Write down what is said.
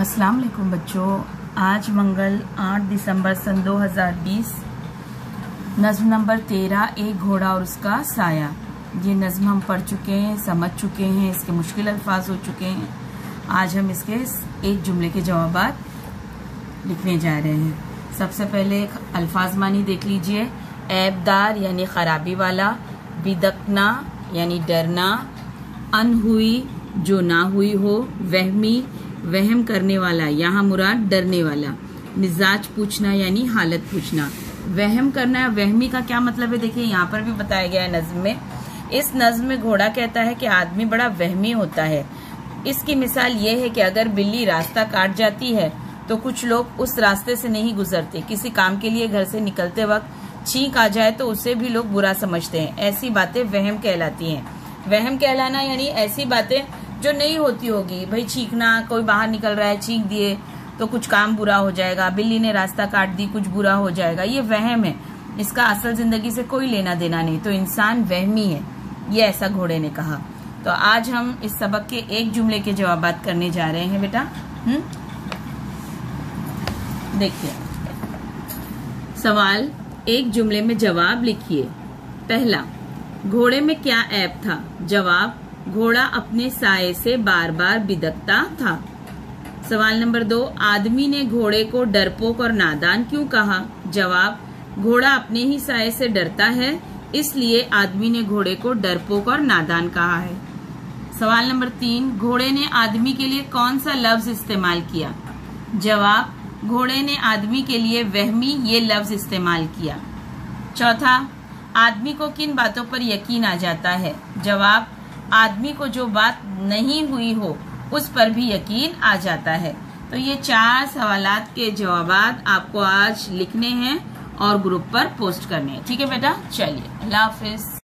अस्सलाम वालेकुम बच्चों, आज मंगल 8 दिसंबर सन 2020 नज़्म नंबर 13 एक घोड़ा और उसका साया। ये नज़्म हम पढ़ चुके हैं, समझ चुके हैं, इसके मुश्किल अल्फाज हो चुके हैं। आज हम इसके एक जुमले के जवाबात लिखने जा रहे हैं। सबसे पहले एक अल्फाज मानी देख लीजिए। ऐबदार यानी खराबी वाला, बिदकना यानी डरना, अनहुई जो ना हुई हो, वहमी वहम करने वाला, यहाँ मुराद डरने वाला, मिजाज पूछना यानी हालत पूछना। वहम करना, वहमी का क्या मतलब है देखिए यहाँ पर भी बताया गया है नज्म में। इस नज्म में घोड़ा कहता है कि आदमी बड़ा वहमी होता है। इसकी मिसाल ये है कि अगर बिल्ली रास्ता काट जाती है तो कुछ लोग उस रास्ते से नहीं गुजरते। किसी काम के लिए घर से निकलते वक्त छींक आ जाए तो उसे भी लोग बुरा समझते हैं। ऐसी बातें वहम कहलाती हैं। वहम कहलाना यानी ऐसी बातें जो नहीं होती होगी। भाई छींकना, कोई बाहर निकल रहा है छींक दिए तो कुछ काम बुरा हो जाएगा, बिल्ली ने रास्ता काट दी कुछ बुरा हो जाएगा, ये वहम है। इसका असल जिंदगी से कोई लेना देना नहीं, तो इंसान वहमी है, ये ऐसा घोड़े ने कहा। तो आज हम इस सबक के एक जुमले के जवाबात करने जा रहे हैं बेटा। देखिए सवाल, एक जुमले में जवाब लिखिए। पहला, घोड़े में क्या ऐब था? जवाब, घोड़ा अपने साये से बार बार बिदकता था। सवाल नंबर 2, आदमी ने घोड़े को डरपोक और नादान क्यों कहा? जवाब, घोड़ा अपने ही साये से डरता है, इसलिए आदमी ने घोड़े को डरपोक और नादान कहा है। सवाल नंबर 3, घोड़े ने आदमी के लिए कौन सा लफ्ज इस्तेमाल किया? जवाब, घोड़े ने आदमी के लिए वहमी ये लफ्ज इस्तेमाल किया। चौथा, आदमी को किन बातों पर यकीन आ जाता है? जवाब, आदमी को जो बात नहीं हुई हो उस पर भी यकीन आ जाता है। तो ये 4 सवालात के जवाबात आपको आज लिखने हैं और ग्रुप पर पोस्ट करने हैं। ठीक है बेटा, चलिए अल्लाह हाफिज।